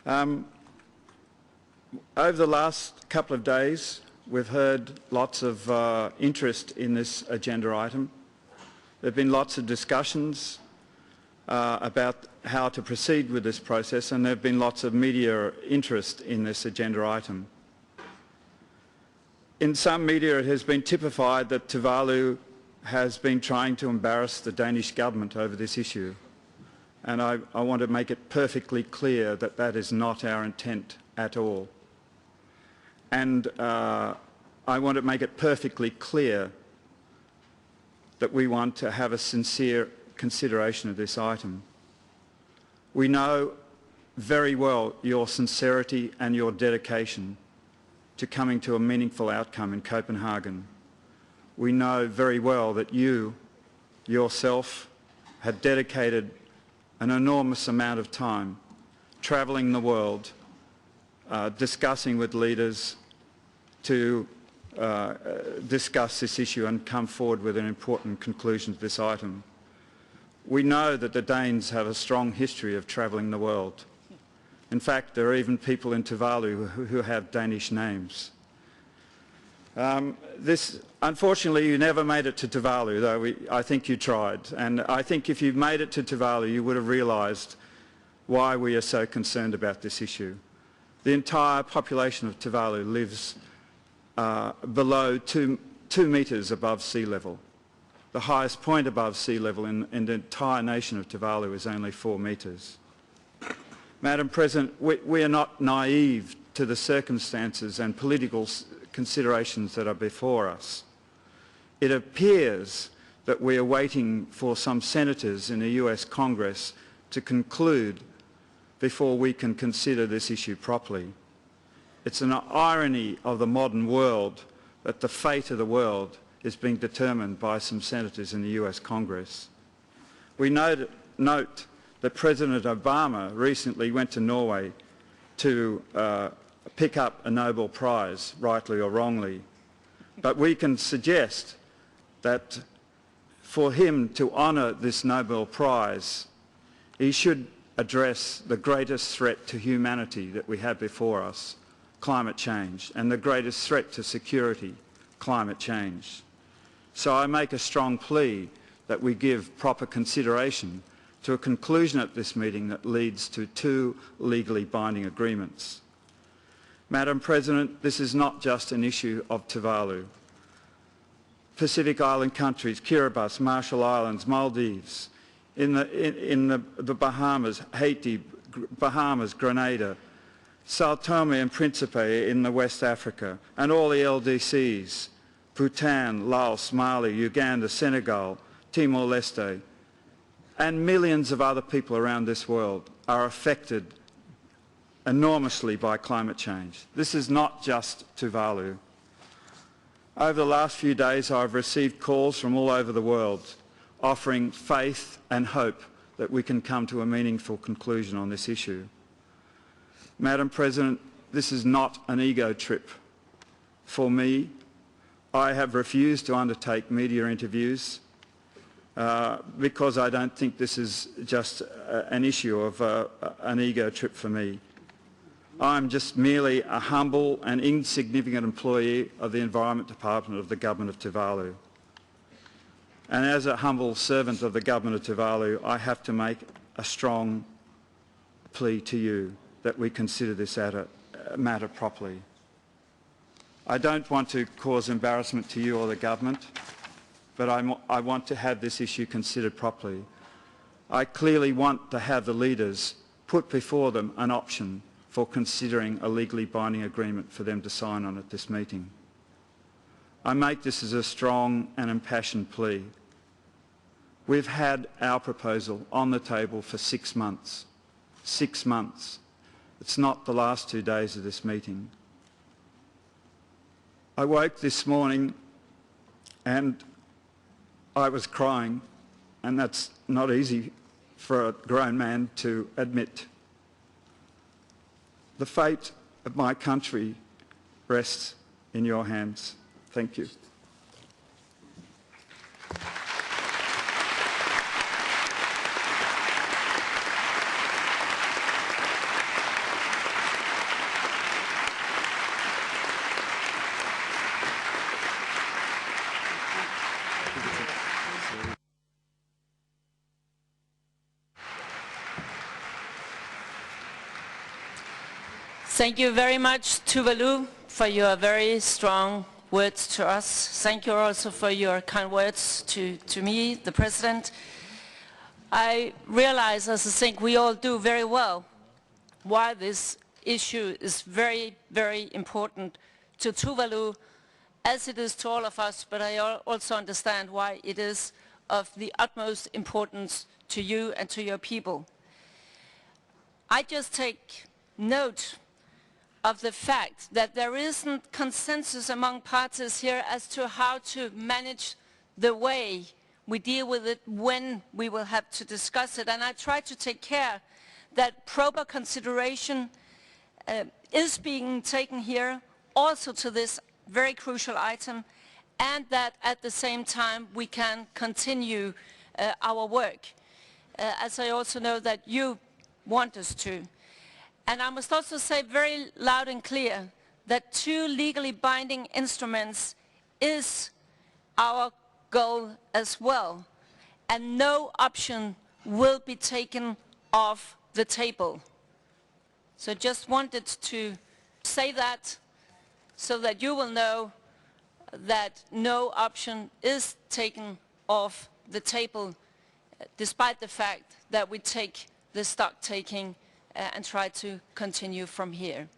Over the last couple of days, we've heard lots of interest in this agenda item. There have been lots of discussions about how to proceed with this process, and there have been lots of media interest in this agenda item. In some media it has been typified that Tuvalu has been trying to embarrass the Danish government over this issue, and I want to make it perfectly clear that that is not our intent at all. And I want to make it perfectly clear that we want to have a sincere consideration of this item. We know very well your sincerity and your dedication to coming to a meaningful outcome in Copenhagen. We know very well that you, yourself, had dedicated an enormous amount of time travelling the world, discussing with leaders to discuss this issue and come forward with an important conclusion to this item. We know that the Danes have a strong history of travelling the world. In fact, there are even people in Tuvalu who have Danish names. Unfortunately, you never made it to Tuvalu, though I think you tried. And I think if you made it to Tuvalu, you would have realised why we are so concerned about this issue. The entire population of Tuvalu lives below 2 metres above sea level. The highest point above sea level in the entire nation of Tuvalu is only 4 metres. Madam President, we are not naive to the circumstances and political considerations that are before us. It appears that we are waiting for some senators in the US Congress to conclude before we can consider this issue properly. It's an irony of the modern world that the fate of the world is being determined by some senators in the US Congress. We note that President Obama recently went to Norway to pick up a Nobel Prize, rightly or wrongly. But we can suggest that for him to honour this Nobel Prize, he should address the greatest threat to humanity that we have before us, climate change, and the greatest threat to security, climate change. So I make a strong plea that we give proper consideration to a conclusion at this meeting that leads to 2 legally binding agreements. Madam President, this is not just an issue of Tuvalu. Pacific Island countries, Kiribati, Marshall Islands, Maldives, in the Bahamas, Haiti, Bahamas, Grenada, Sao Tome and Principe in the West Africa, and all the LDCs, Bhutan, Laos, Mali, Uganda, Senegal, Timor-Leste, and millions of other people around this world are affected enormously by climate change. This is not just Tuvalu. Over the last few days, I've received calls from all over the world offering faith and hope that we can come to a meaningful conclusion on this issue. Madam President, this is not an ego trip. For me, I have refused to undertake media interviews because I don't think this is just an issue of an ego trip for me. I'm just merely a humble and insignificant employee of the Environment Department of the Government of Tuvalu. And as a humble servant of the Government of Tuvalu, I have to make a strong plea to you that we consider this matter properly. I don't want to cause embarrassment to you or the government, but I want to have this issue considered properly. I clearly want to have the leaders put before them an option for considering a legally binding agreement for them to sign on at this meeting. I make this as a strong and impassioned plea. We've had our proposal on the table for 6 months. 6 months. It's not the last 2 days of this meeting. I woke this morning and I was crying, and that's not easy for a grown man to admit. The fate of my country rests in your hands. Thank you. Thank you very much, Tuvalu, for your very strong words to us. Thank you also for your kind words to me, the President. I realize, as I think we all do very well, why this issue is very, very important to Tuvalu, as it is to all of us, but I also understand why it is of the utmost importance to you and to your people. I just take note of the fact that there isn't consensus among parties here as to how to manage the way we deal with it when we will have to discuss it. And I try to take care that proper consideration is being taken here also to this very crucial item, and that at the same time we can continue our work, as I also know that you want us to. And I must also say very loud and clear that 2 legally binding instruments is our goal as well, and no option will be taken off the table. So just wanted to say that so that you will know that no option is taken off the table, despite the fact that we take the stock taking and try to continue from here.